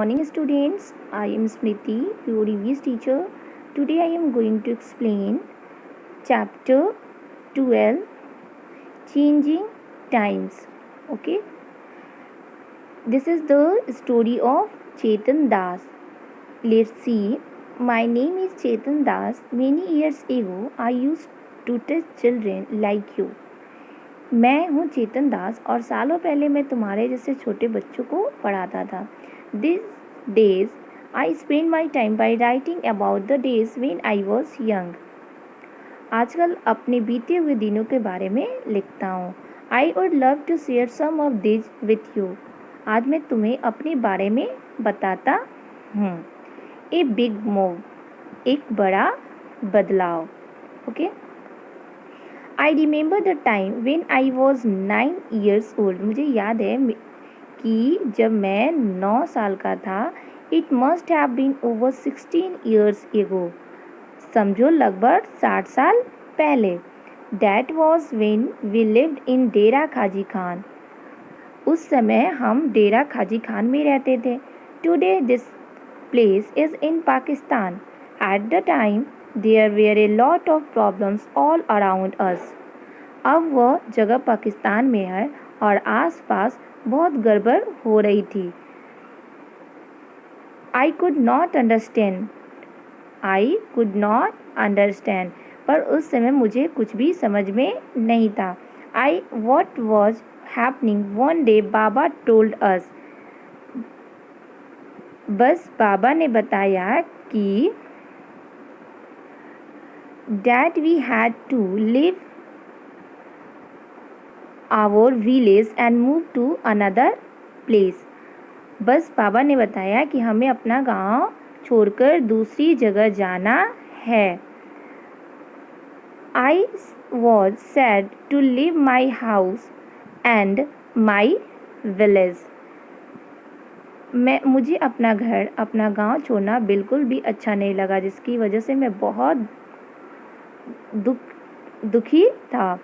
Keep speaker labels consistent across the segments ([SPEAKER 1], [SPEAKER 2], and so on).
[SPEAKER 1] Morning students, I am Smriti, your EVS teacher. Today I am going to explain chapter 12 Changing Times. Okay, this is the story of Chetan Das. Let's see. My name is Chetan Das. Many years ago, I used to teach children like you. मैं हूँ चेतन दास और सालों पहले मैं तुम्हारे जैसे छोटे बच्चों को पढ़ाता था. This days I spend my time by writing about the days when I was young. आजकल अपने बीते हुए दिनों के बारे में लिखता हूँ. I would love to share some of this with you. आज मैं तुम्हें अपने बारे में बताता हूँ. ए बिग मूव, एक बड़ा बदलाव. Okay. I remember the time when I was 9 years old. मुझे याद है कि जब मैं 9 साल का था. It must have been over 16 years ago. समझो लगभग 60 साल पहले. That was when we lived in Dera Ghazi Khan. उस समय हम डेरा खाजी खान में रहते थे. Today this place is in Pakistan. At the time there were a lot of problems all around us. अब वह जगह पाकिस्तान में है और आसपास बहुत गड़बड़ हो रही थी. I could not understand. पर उस समय मुझे कुछ भी समझ में नहीं था. What was happening one day baba told अस. बस बाबा ने बताया कि that we had to leave our village and move to another place. बस बाबा ने बताया कि हमें अपना गांव छोड़कर दूसरी जगह जाना है. I was sad to leave my house and my village. मुझे अपना घर, अपना गांव छोड़ना बिल्कुल भी अच्छा नहीं लगा, जिसकी वजह से मैं बहुत दुखी था.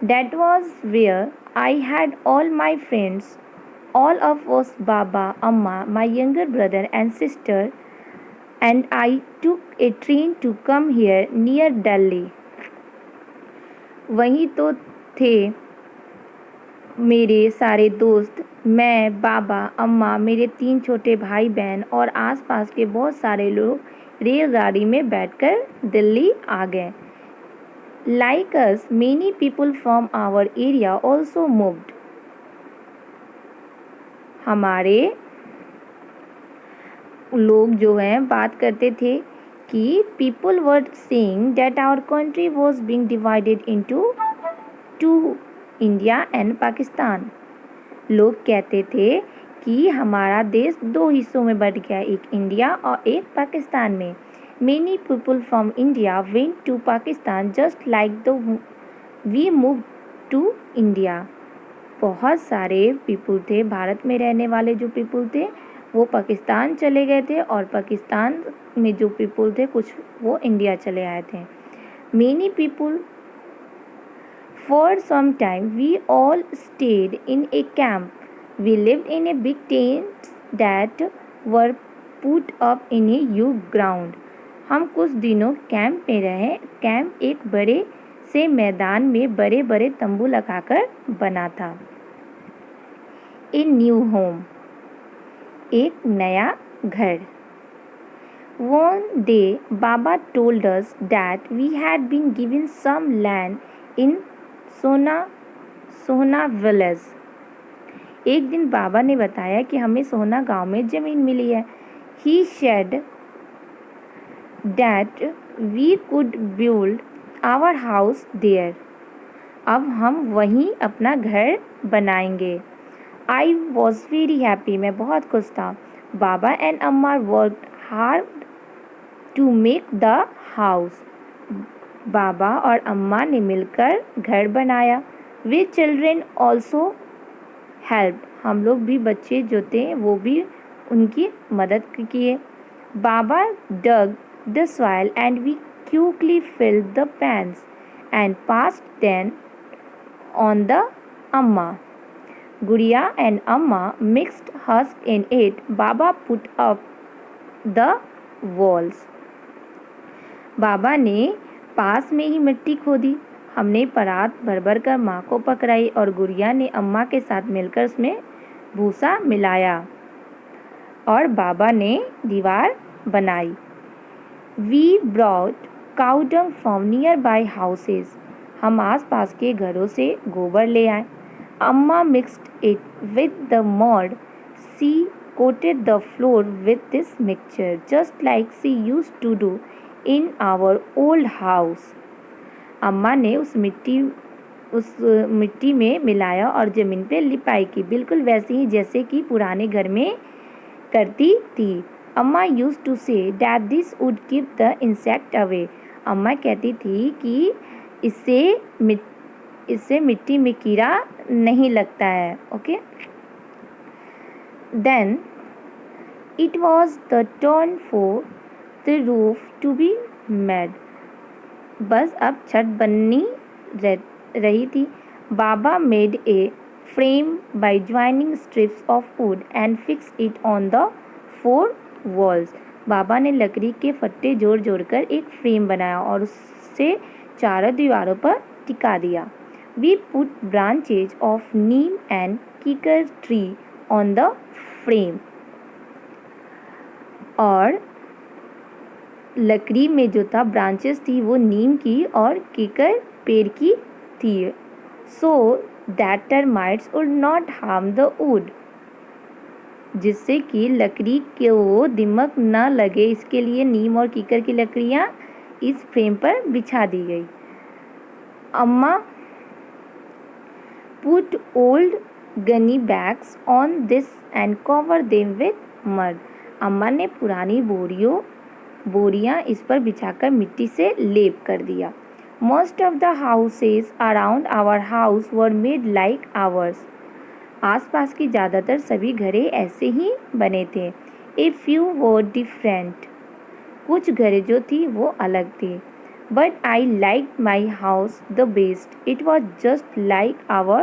[SPEAKER 1] That was where I had all my friends, all of us, Baba, Amma, my younger brother and sister, and I took a train to come here near Delhi. वहीं तो थे मेरे सारे दोस्त, मैं, बाबा, अम्मा, मेरे 3 छोटे भाई बहन और आसपास के बहुत सारे लोग रेलगाड़ी में बैठकर दिल्ली आ गए. Like us, many people from our area also moved. हमारे लोग जो हैं बात करते थे कि people were saying that our country was being divided into two, India and Pakistan. लोग कहते थे कि हमारा देश 2 हिस्सों में बट गया, एक इंडिया और एक पाकिस्तान में. Many people from India went to Pakistan just like we moved to India. बहुत सारे पीपल थे, भारत में रहने वाले जो पीपल थे वो पाकिस्तान चले गए थे और पाकिस्तान में जो पीपल थे कुछ वो इंडिया चले आए थे. Many people, for some time we all stayed in a camp. We lived in a big tents that were put up in a huge ground. हम कुछ दिनों कैंप में रहे. कैंप एक बड़े से मैदान में बड़े बड़े तंबू लगाकर बना था. ए न्यू होम, एक नया घर. One day baba told us that we had been given some land in Sohna village. एक दिन बाबा ने बताया कि हमें सोहना गांव में ज़मीन मिली है. He said that we could build our house there. अब हम वहीं अपना घर बनाएंगे. I was very happy. मैं बहुत खुश था. बाबा and अम्मा worked hard to make the house. बाबा और अम्मा ने मिलकर घर बनाया. We children also helped. हम लोग भी, बच्चे जो थे वो भी उनकी मदद किए. बाबा dug the soil and we quickly filled the pans and passed them on the amma. Guriya and Amma mixed husk in it. Baba put up the walls. बाबा ने पास में ही मिट्टी खोदी, हमने परात भर भर कर माँ को पकड़ाई और गुड़िया ने अम्मा के साथ मिलकर उसमें भूसा मिलाया और बाबा ने दीवार बनाई. We brought cow dung from nearby houses. हम आस पास के घरों से गोबर ले आए. अम्मा mixed it with the mud. She coated the floor with this mixture just like she used to do in our old house. अम्मा ने उस मिट्टी में मिलाया और ज़मीन पे लिपाई की, बिल्कुल वैसे ही जैसे कि पुराने घर में करती थी. Amma used to say that this would keep the insect away. अम्मा कहती थी कि इससे मिट्टी में कीड़ा नहीं लगता है. Okay. Then it was the turn for the roof to be made. बस अब छत बननी रही थी. Baba made a frame by joining strips of wood and fix it on the 4 walls. बाबा ने लकड़ी के फट्टे जोड़ जोड़कर एक फ्रेम बनाया और उसे चारों दीवारों पर टिका दिया. We put branches of neem and kikar tree on the frame. और लकड़ी में जो था ब्रांचेस थी वो नीम की और कीकर पेड़ की थी. So that termites would not harm the wood. जिससे कि लकड़ी को दीमक न लगे, इसके लिए नीम और कीकर की लकड़ियाँ इस फ्रेम पर बिछा दी गई. अम्मा put old gunny bags on this and cover them with mud. अम्मा ने पुरानी बोरियां इस पर बिछाकर मिट्टी से लेप कर दिया. Most of the houses around our house were made like ours. आसपास की ज़्यादातर सभी घरें ऐसे ही बने थे. A few were different. कुछ घरें जो थी वो अलग थी. But I liked my house the best. It was just like our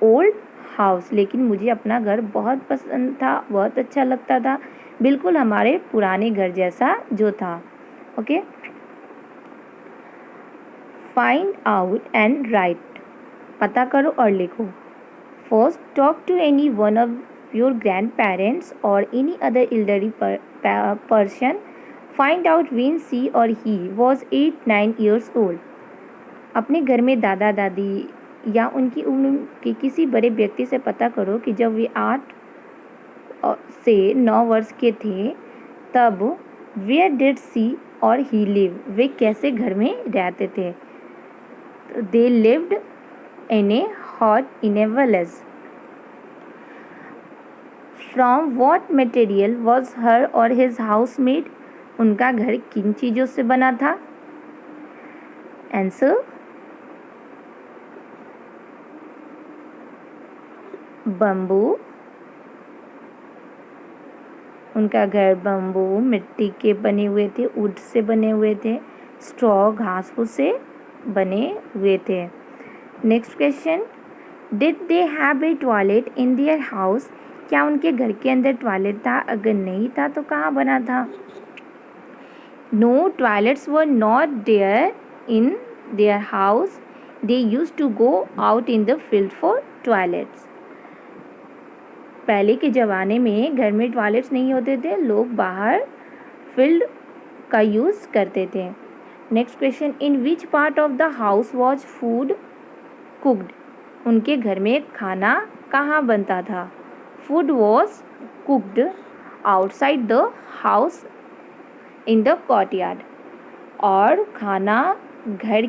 [SPEAKER 1] old house. लेकिन मुझे अपना घर बहुत पसंद था, बहुत अच्छा लगता था, बिल्कुल हमारे पुराने घर जैसा जो था. Okay. Find out and write. पता करो और लिखो. First, talk to any one of your grandparents or any other elderly person. Find out when she or he was 8-9 years old. अपने घर में दादा दादी या उनकी उम्र के किसी बड़े व्यक्ति से पता करो कि जब वे 8 से 9 वर्ष के थे तब where did she or he live? वे कैसे घर में रहते थे. They lived in a hut in a village. From what material was her or his house made? उनका घर किन चीज़ों से बना था. Answer, bamboo. उनका घर बम्बू मिट्टी के बने हुए थे, वुड से बने हुए थे, स्ट्रॉ घास फूस से बने हुए थे. Next question, did they have a toilet in their house? क्या उनके घर के अंदर टॉयलेट था? अगर नहीं था तो कहाँ बना था. No, toilets were not there in their house. They used to go out in the field for toilets. पहले के ज़माने में घर में टॉयलेट्स नहीं होते थे, लोग बाहर फील्ड का यूज़ करते थे. Next question, in which part of the house was food cooked? उनके घर में खाना कहाँ बनता था. Food was cooked outside the house in the courtyard. और खाना घर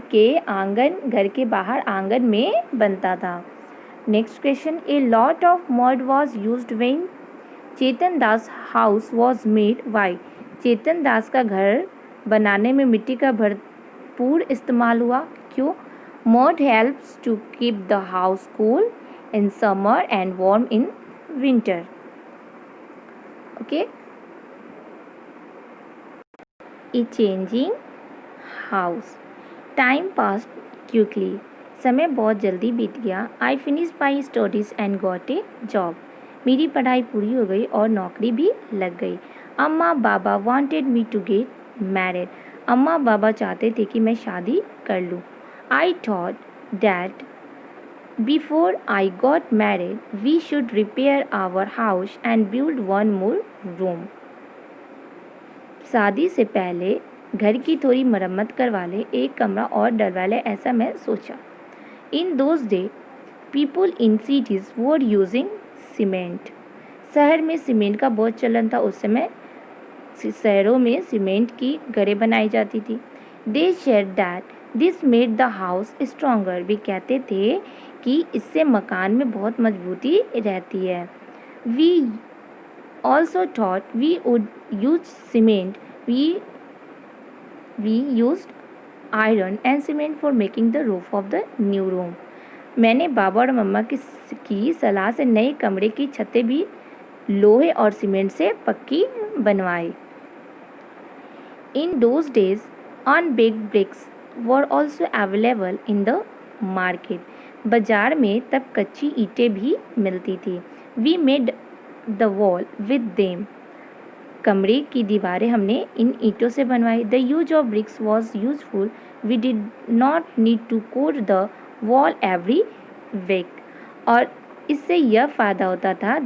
[SPEAKER 1] के बाहर आंगन में बनता था. Next question, a lot of mud was used when Chetan Das house was made. Why? Chetan Das का घर बनाने में मिट्टी का भरपूर इस्तेमाल हुआ. क्यों? Mud helps to keep the house cool in summer and warm in winter. Okay. A changing house. Time passed quickly. समय बहुत जल्दी बीत गया। I finish my studies and got a job. मेरी पढ़ाई पूरी हो गई और नौकरी भी लग गई। Amma Baba wanted me to get married. अम्मा बाबा चाहते थे कि मैं शादी कर लूँ। I thought that before I got married we should repair our house and build one more room. शादी से पहले घर की थोड़ी मरम्मत करवा ले, एक कमरा और डलवा ले, ऐसा मैं सोचा। इन those day people in cities were using cement. शहर में सीमेंट का बहुत चलन था। उस समय शहरों में सीमेंट की घरें बनाई जाती थी। They said that this made the house stronger. वे कहते थे कि इससे मकान में बहुत मजबूती रहती है। We also thought we would use cement. We used iron and cement for making the roof of the new room. मैंने बाबा और मम्मा की सलाह से नए कमरे की छतें भी लोहे और सीमेंट से पक्की बनवाई। In those days unbaked bricks were also available in the market. बाजार में तब कच्ची ईंटें भी मिलती थी। We made the wall with them. कमरे की दीवारें हमने इन ईंटों से बनवाई। The use of bricks was useful. We did not need to coat the wall every week. और इससे यह फ़ायदा होता था,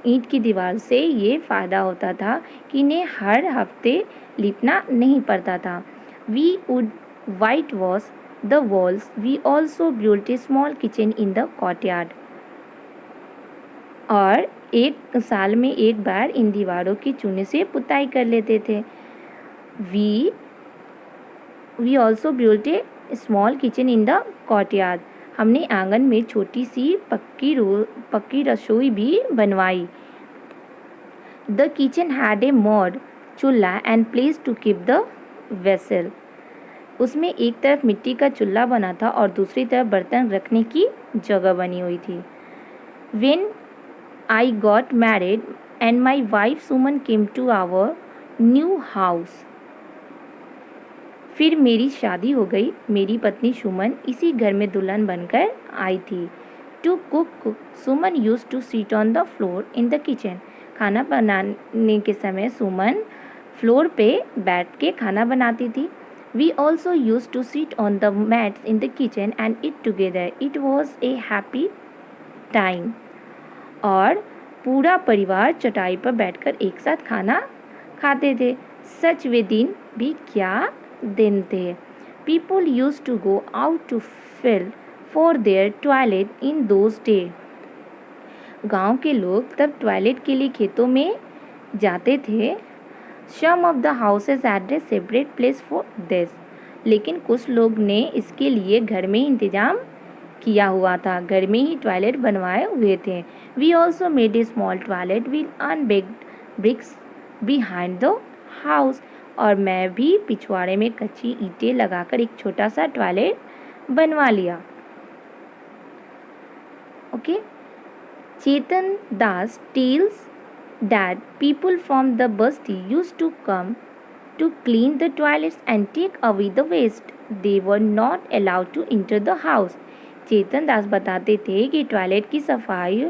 [SPEAKER 1] ईंट की दीवार से ये फ़ायदा होता था कि इन्हें हर हफ्ते लिपना नहीं पड़ता था। We would whitewash the walls. We also built a small kitchen in the courtyard. और एक साल में एक बार इन दीवारों की चूने से पुताई कर लेते थे। We also built a small kitchen in the courtyard. हमने आंगन में छोटी सी पक्की रसोई भी बनवाई। The kitchen had a mud chulha and place to keep the vessel. उसमें एक तरफ मिट्टी का चूल्हा बना था और दूसरी तरफ बर्तन रखने की जगह बनी हुई थी। When I got married and my wife Suman came to our new house. फिर मेरी शादी हो गई। मेरी पत्नी सुमन इसी घर में दुल्हन बनकर आई थी। To cook Suman use to sit on the floor in the kitchen. खाना बनाने के समय सुमन फ्लोर पे बैठ के खाना बनाती थी। We also use to sit on the mats in the kitchen and eat together. It was a happy time. और पूरा परिवार चटाई पर बैठकर एक साथ खाना खाते थे। सच वे दिन भी क्या दिन थे। People use to go out to field for their toilet in those day. गांव के लोग तब टॉयलेट के लिए खेतों में जाते थे। Some of the houses had a separate place for this. लेकिन कुछ लोग ने इसके लिए घर में इंतजाम किया हुआ था, घर में ही टॉयलेट बनवाए हुए थे। We also made a small toilet with unbaked bricks behind the house. और मैं भी पिछवाड़े में कच्ची ईंटें लगाकर एक छोटा सा टॉयलेट बनवा लिया। Okay. Chetan Das tells that people from the basti used to come to clean the toilets and take away the waste. They were not allowed to enter the house. चेतन दास बताते थे कि टॉयलेट की सफाई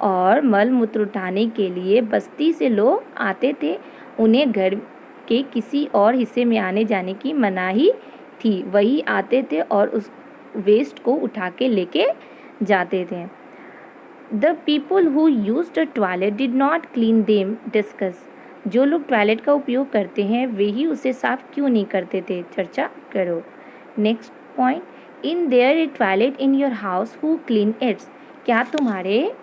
[SPEAKER 1] और मल मूत्र उठाने के लिए बस्ती से लोग आते थे। उन्हें घर के किसी और हिस्से में आने जाने की मनाही थी। वही आते थे और उस वेस्ट को उठा के लेके जाते थे। The people who used the toilet did not clean them. Discuss. जो लोग टॉयलेट का उपयोग करते हैं वे ही उसे साफ क्यों नहीं करते थे, चर्चा करो। Next point, in their A toilet in your house who clean it's. क्या तुम्हारे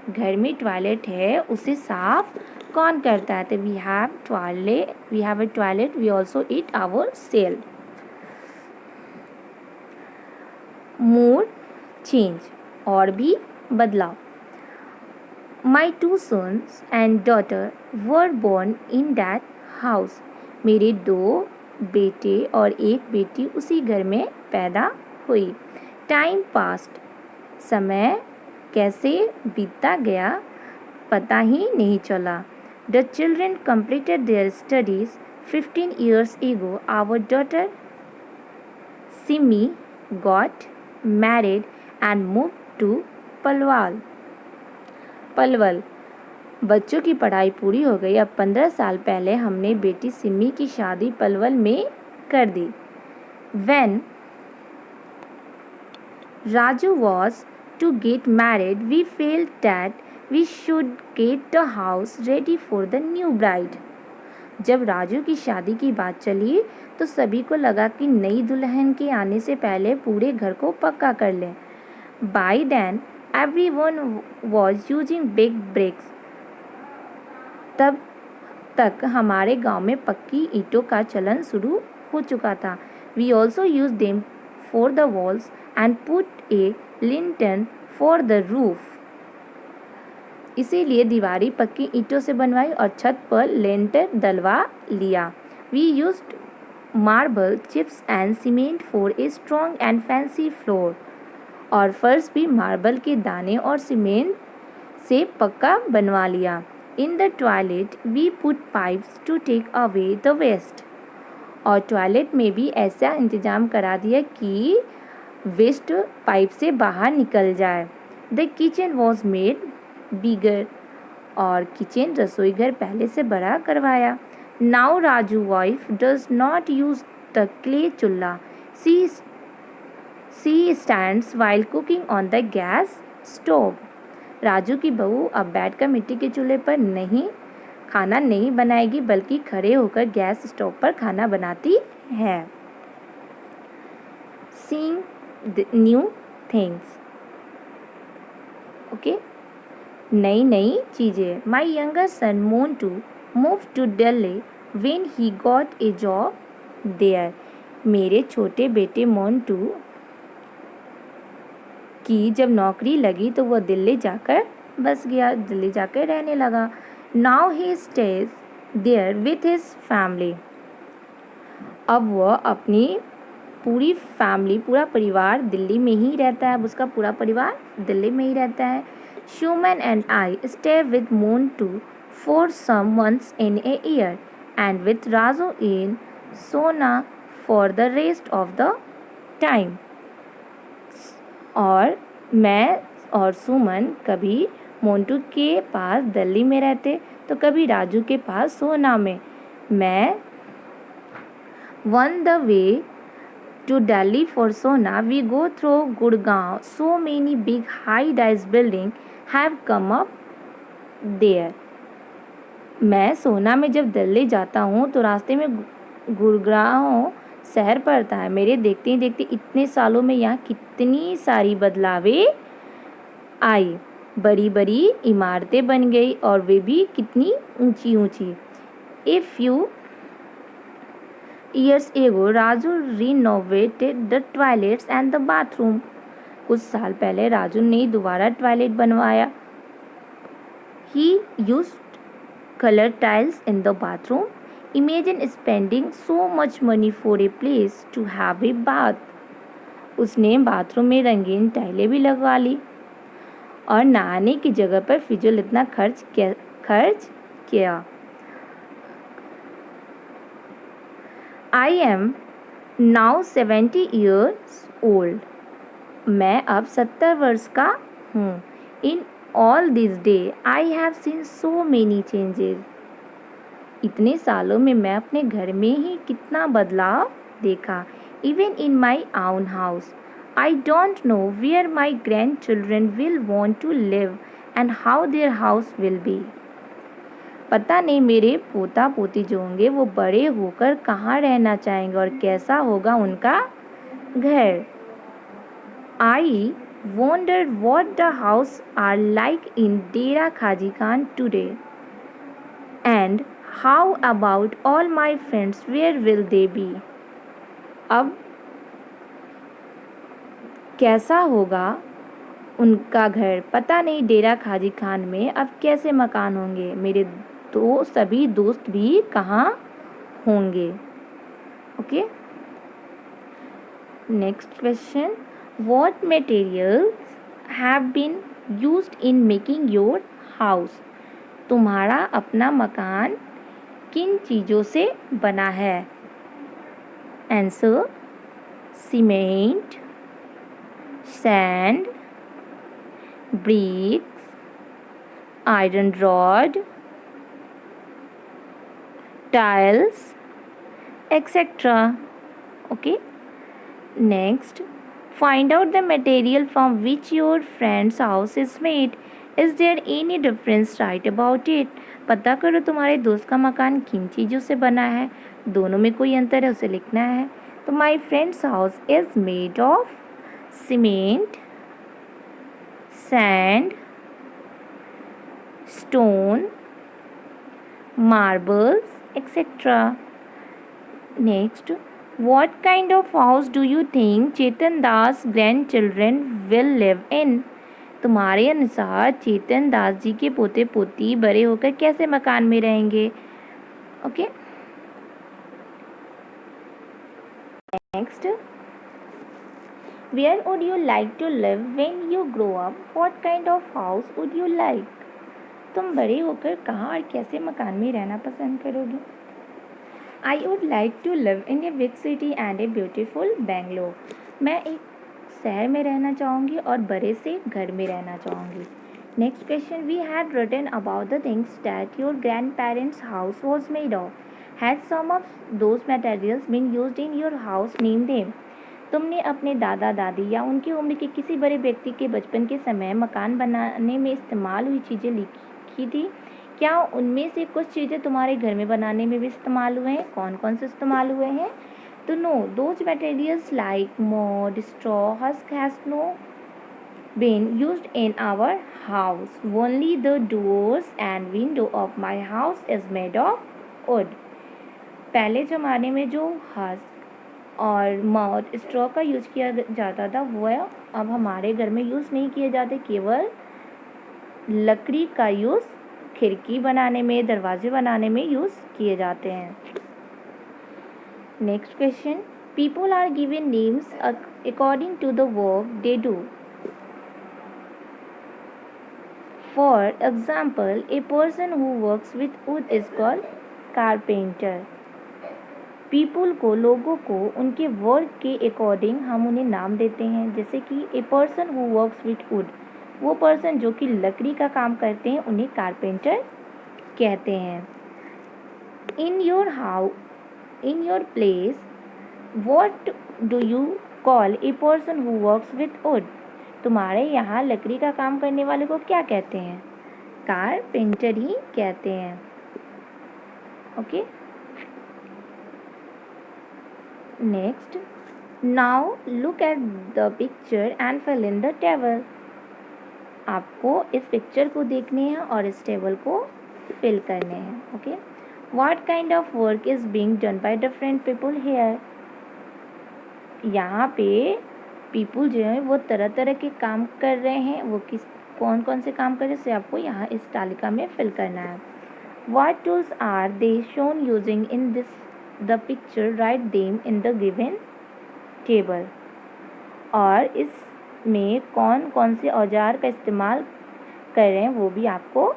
[SPEAKER 1] घर में टॉयलेट है, उसे साफ कौन करता है। तो we have a toilet, we also it our self. More change, और भी बदलाव। My two sons and daughter were born in that house. मेरे 2 बेटे और एक बेटी उसी घर में पैदा हुई। Time passed. समय कैसे बीतता गया पता ही नहीं चला। The children completed their studies 15 years ago. Our daughter Simi got married and moved to Palwal. बच्चों की पढ़ाई पूरी हो गई। अब 15 साल पहले हमने बेटी सिमी की शादी पलवल में कर दी। When Raju was to get married, we felt that we should get the house ready for the new bride. जब राजू की शादी की बात चली तो सभी को लगा कि नई दुल्हन के आने से पहले पूरे घर को पक्का कर लें। By then, everyone was using big bricks. तब तक हमारे गांव में पक्की ईंटों का चलन शुरू हो चुका था। We also used them for the walls and put a lintel for the roof. इसीलिए दीवारें पक्की ईंटों से बनवाई और छत पर लेंटर डलवा लिया। We used marble chips and cement for a strong and fancy floor. और फर्श भी मार्बल के दाने और सीमेंट से पक्का बनवा लिया। In the toilet, we put pipes to take away the waste. और टॉयलेट में भी ऐसा इंतज़ाम करा दिया कि वेस्ट पाइप से बाहर निकल जाए। The kitchen was made bigger और किचन रसोई घर पहले से बड़ा करवाया। Now Raju wife does not use the clay chulha, she stands while cooking on the gas stove. Raju की बहू अब बैठकर मिट्टी के चूल्हे पर खाना नहीं बनाएगी बल्कि खड़े होकर गैस स्टोव पर खाना बनाती है। सीइंग न्यू थिंग्स, ओके, नई नई चीज़ें। My younger son Montu move to Delhi when he got a job there. मेरे छोटे बेटे मोन्टू की जब नौकरी लगी तो वह दिल्ली जाकर बस गया, दिल्ली जाकर रहने लगा। Now he stays there with his family. अब वह अपनी पूरी फैमिली, पूरा परिवार दिल्ली में ही रहता है। उसका पूरा परिवार दिल्ली में ही रहता है। Shuman and I stay with Montu for some months in a year and with Raju in Sona for the rest of the time. और मैं और सुमन कभी मोन्टू के पास दिल्ली में रहते तो कभी राजू के पास सोना में। मैं one the way to Delhi for Sona, we go through Gurgaon. So many big high-rise buildings have come up there. मैं सोना में जब दिल्ली जाता हूँ तो रास्ते में गुड़गांव शहर पड़ता है। मेरे देखते ही देखते इतने सालों में यहाँ कितनी सारी बदलावें आई, बड़ी बड़ी इमारतें बन गई और वे भी कितनी ऊंची ऊंची। A few years ago, Raju renovated the toilets and the bathroom. कुछ साल पहले राजू ने दोबारा टॉयलेट बनवाया। He used colored tiles in the bathroom. Imagine spending so much money for a place to have a bath. उसने bathroom में रंगीन टाइलें भी लगवा ली और नहाने की जगह पर फिजूल इतना खर्च किया। I am now 70 years old. मैं अब 70 वर्ष का हूँ। In all this day, I have seen so many changes. इतने सालों में मैं अपने घर में ही कितना बदलाव देखा। Even in my own house, I don't know where my grandchildren will want to live and how their house will be. पता नहीं मेरे पोता पोती जो होंगे वो बड़े होकर कहाँ रहना चाहेंगे और कैसा होगा उनका घर। I wondered what the house are like in Dera Khaji Khan today, and how about all my friends, where will they be? अब कैसा होगा उनका घर, पता नहीं डेरा खाजी खान में अब कैसे मकान होंगे, मेरे सभी दोस्त भी कहाँ होंगे। Okay, next question, what materials have been used in making your house. तुम्हारा अपना मकान किन चीज़ों से बना है। Answer, cement, sand, bricks, iron rod, tiles, etc. Okay. Next, find out the material from which your friend's house is made. Is there any difference? Write about it. पता करो तुम्हारे दोस्त का मकान किन चीज़ों से बना है. दोनों में कोई अंतर है, उसे लिखना है. तो my friend's house is made of cement, sand, stone, marbles, etc. Next, what kind of house do you think Chetan Das grandchildren will live in? तुम्हारे अनुसार चेतन दास जी के पोते पोती बड़े होकर कैसे मकान में रहेंगे? Okay. Next, where would you like to live when you grow up? What kind of house would you like? तुम बड़े होकर कहाँ और कैसे मकान में रहना पसंद करोगे? I would like to live in a big city and a beautiful Bangalore. मैं एक शहर में रहना चाहूँगी और बड़े से घर में रहना चाहूँगी. Next question, we had written about the things that your grandparents' house was made of. Has some of those materials been used in your house? Name them. तुमने अपने दादा दादी या उनकी उम्र के किसी बड़े व्यक्ति के बचपन के समय मकान बनाने में इस्तेमाल हुई चीज़ें लिखी थी. क्या उनमें से कुछ चीज़ें तुम्हारे घर में बनाने में भी इस्तेमाल हुए हैं? कौन कौन से इस्तेमाल हुए हैं? तो no, those materials like mud, straw, husk has no been used in our house. Only the doors and window of my house is made of wood. पहले ज़माने में जो हस्क और मड, स्ट्रॉ का यूज़ किया जाता था वह अब हमारे घर में यूज़ नहीं किए जाते. केवल लकड़ी का यूज़ खिड़की बनाने में, दरवाजे बनाने में यूज़ किए जाते हैं. Next question, people are given names according to the work they do. For example, a person who works with wood is called carpenter. People को, लोगों को उनके वर्क के अकॉर्डिंग हम उन्हें नाम देते हैं. जैसे कि ए person who works with would, वो पर्सन जो कि लकड़ी का काम करते हैं उन्हें कारपेंटर कहते हैं. In your house, in your place, what do you call A person who works with would. तुम्हारे यहाँ लकड़ी का काम करने वाले को क्या कहते हैं? कारपेंटर ही कहते हैं. Okay. Next, now look at the picture and fill in the table. आपको इस पिक्चर को देखने हैं और इस टेबल को फिल करने हैं. Okay. What kind of work is being done by different people here. यहाँ पे पीपल जो है वो तरह तरह के काम कर रहे हैं. वो कौन कौन से काम कर रहे हैं उसे आपको यहाँ इस तालिका में फिल करना है. What tools are they shown using in this the picture, write them in the given table. और इसमें कौन कौन से औजार का इस्तेमाल कर रहे हैं वो भी आपको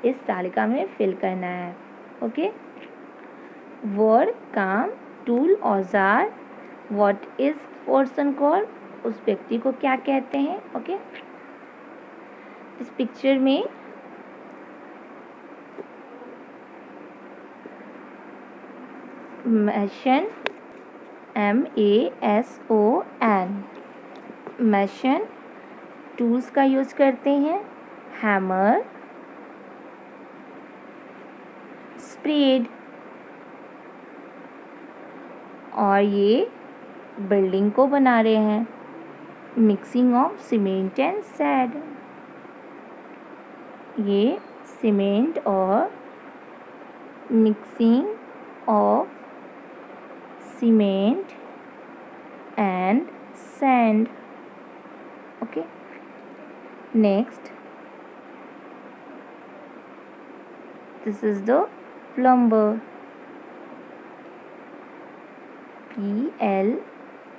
[SPEAKER 1] इस तालिका में फिल करना है. ओके. वर्ड, काम, टूल, औजार. व्हाट इज पर्सन कॉल्ड, उस व्यक्ति को क्या कहते हैं. ओके. इस पिक्चर में मेशन, MASON, मेशन टूल्स का यूज करते हैं. Hammer, spread. और ये बिल्डिंग को बना रहे हैं. Mixing of cement and sand. ये सीमेंट और mixing of cement and sand. Okay. Next, this is the plumber.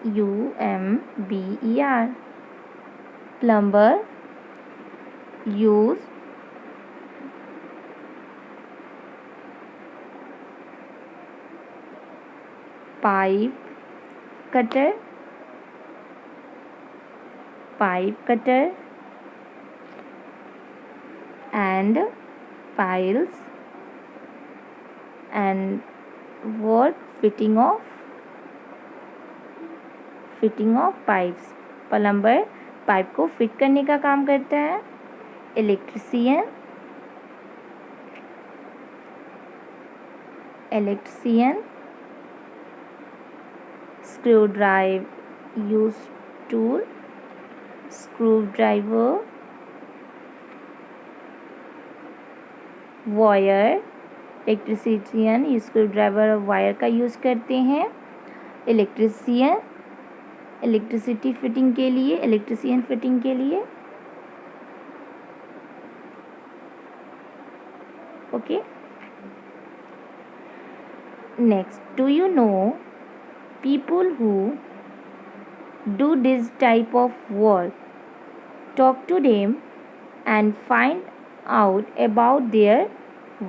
[SPEAKER 1] PLUMBER. Plumber use pipe cutter, pipe cutter and piles and work fitting of pipes. Plumber pipe को fit करने का काम करता है. Electrician screwdriver use tool, screwdriver, wire. Electrician screwdriver और wire का use करते हैं. इलेक्ट्रीशियन इलेक्ट्रिसिटी फिटिंग के लिए, इलेक्ट्रीशियन फिटिंग के लिए. Okay. Next, do you know people who do this type of work? Talk to them and find out about their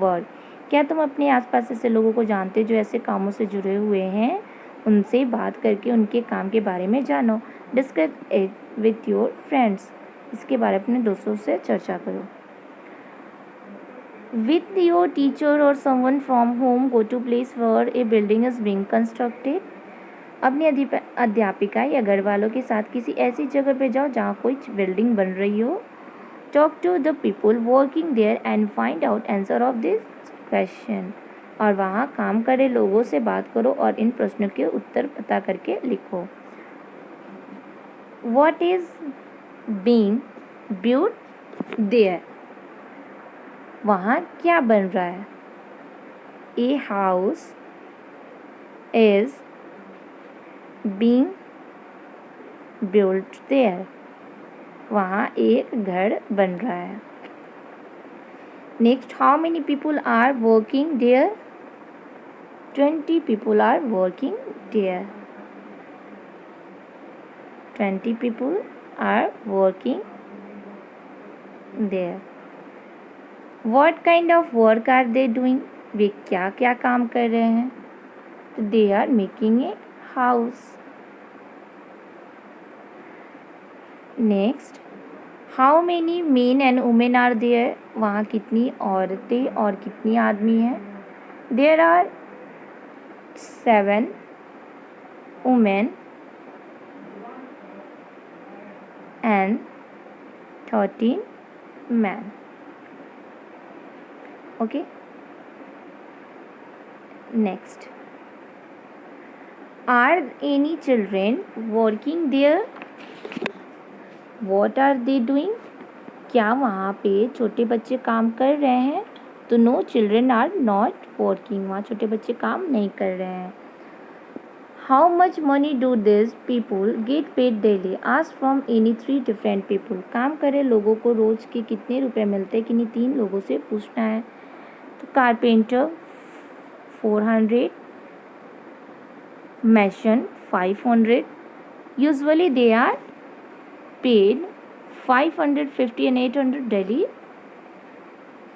[SPEAKER 1] work. क्या तुम अपने आसपास ऐसे लोगों को जानते जो ऐसे कामों से जुड़े हुए हैं? उनसे बात करके उनके काम के बारे में जानो. Discuss it with your friends. इसके बारे में अपने दोस्तों से चर्चा करो. With your teacher or someone from home, go to place where a building is being constructed. अपनी अध्यापिका या घर वालों के साथ किसी ऐसी जगह पे जाओ जहाँ कोई बिल्डिंग बन रही हो. Talk to the people working there and find out answer of this question. और वहाँ काम करे लोगों से बात करो और इन प्रश्नों के उत्तर पता करके लिखो. What is being built there? वहाँ क्या बन रहा है? A house is being built there. वहाँ एक घर बन रहा है. Next, how many people are working there? 20 people are working there. 20 people are working there. What kind of work are they doing? वे क्या क्या काम कर रहे हैं? They are making a house. Next, how many men and women are there? वहाँ कितनी औरतें और कितनी आदमी हैं? There are 7 women and 13 men. Okay. Next, are any children working there? What are they doing? क्या वहाँ पे छोटे बच्चे काम कर रहे हैं? तो no, children are not working. वहाँ छोटे बच्चे काम नहीं कर रहे हैं. How much money do these people get paid daily? Ask from any 3 different people. काम करे लोगों को रोज के कितने रुपए मिलते हैं? किन्हीं 3 लोगों से पूछना है. तो carpenter 400, mason 500. Usually they are paid 550 and 800 daily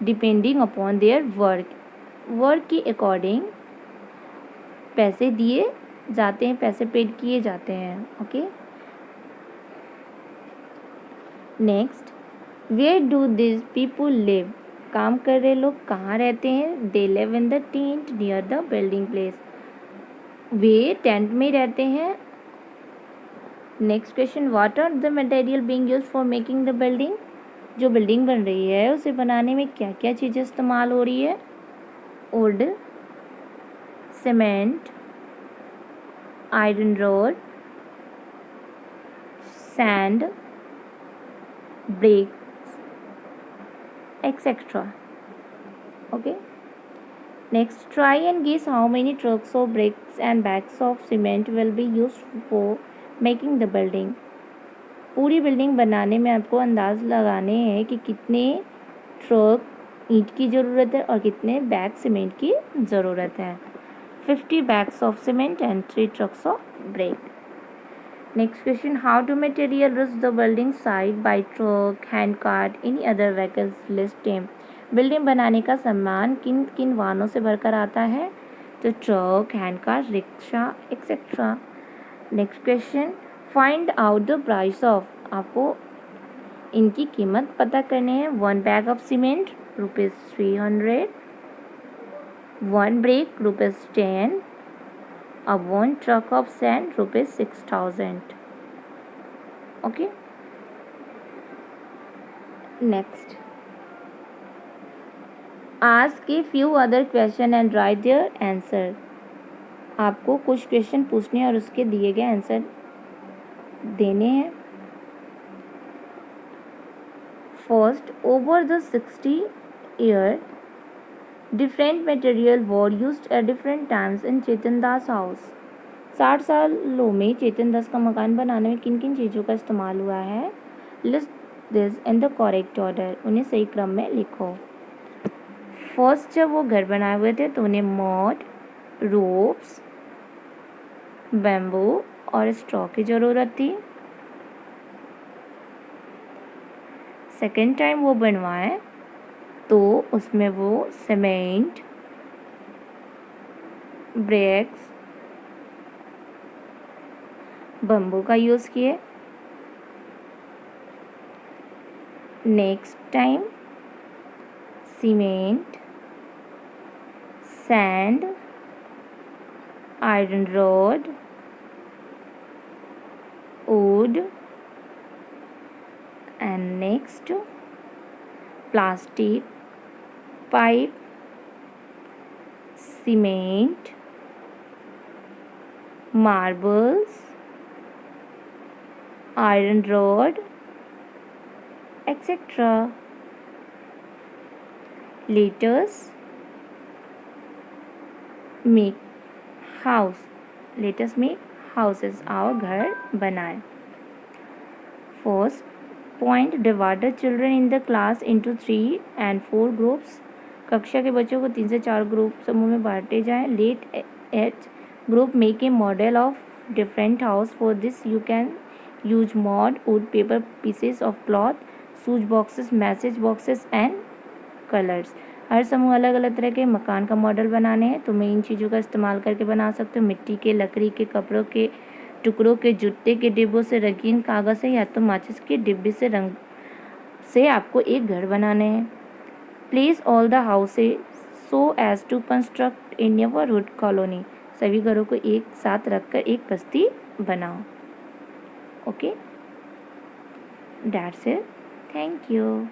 [SPEAKER 1] depending upon their work. Work के अकॉर्डिंग पैसे दिए जाते हैं, पैसे पेड किए जाते हैं. Okay. Next, where do this people live? काम कर रहे लोग कहाँ रहते हैं? They live in the tent near the building place. वे टेंट में रहते हैं. Next question, what are the material being used for making the building? जो बिल्डिंग बन रही है उसे बनाने में क्या क्या चीज़ें इस्तेमाल हो रही है? Wood, cement, iron rod, sand, bricks, etcetera. Okay. Next, try and guess how many trucks of bricks and bags of cement will be used for making the building. पूरी बिल्डिंग बनाने में आपको अंदाज़ लगाने हैं कि कितने ट्रक ईंट की ज़रूरत है और कितने बैग सीमेंट की ज़रूरत है. 50 bags of cement and 3 trucks of brick. Next question, how do material reach the building site? By truck, hand cart, any other vehicles? List them. Building बनाने का सामान किन किन वाहनों से भरकर आता है? तो truck, hand car, rickshaw, etcetera. Next question, find out the price of. आपको इनकी कीमत पता करनी है। 1 बैग ऑफ सीमेंट ₹300, 1 brick ₹10, और 1 truck of sand ₹6000. Okay. Next, ask a few other question and write their answer. आपको कुछ क्वेश्चन पूछने हैं और उसके दिए गए आंसर देने हैं। First, over the 60 year, different material were used at different times in Chetan Das house. 60 सालों में चेतन दास का मकान बनाने में किन किन चीज़ों का इस्तेमाल हुआ है? List this in the correct order, उन्हें सही क्रम में लिखो। फर्स्ट, जब वो घर बनाए हुए थे तो उन्हें मड, रोप्स, बैम्बू और स्ट्रॉ की ज़रूरत थी। सेकेंड टाइम वो बनवाए तो उसमें वो सीमेंट, ब्रिक्स, बम्बू का यूज़ किए। Next time cement, sand, iron rod, would, and next plastic pipe, cement, marbles, iron rod, etc. Let us make house. Let us make houses. आओ घर बनाएं। First point, divide the children in the class into 3 and 4 groups. कक्षा के बच्चों को 3 से 4 group समूह में बांटे जाएं। Let each group make a model of different house. For this you can use mud, wood, paper, pieces of cloth, switch boxes, message boxes and colors. हर समूह अलग अलग तरह के मकान का मॉडल बनाने हैं। तुम्हें इन चीज़ों का इस्तेमाल करके बना सकते हो। मिट्टी के, लकड़ी के, कपड़ों के टुकड़ों के, जूते के डिब्बों से, रंगीन कागज़ से या तो माचिस के डिब्बे से रंग से आपको एक घर बनाने हैं। Place all the houses so as to construct a neighbourhood colony. सभी घरों को एक साथ रखकर एक बस्ती बनाओ। Okay, that's it. Thank you.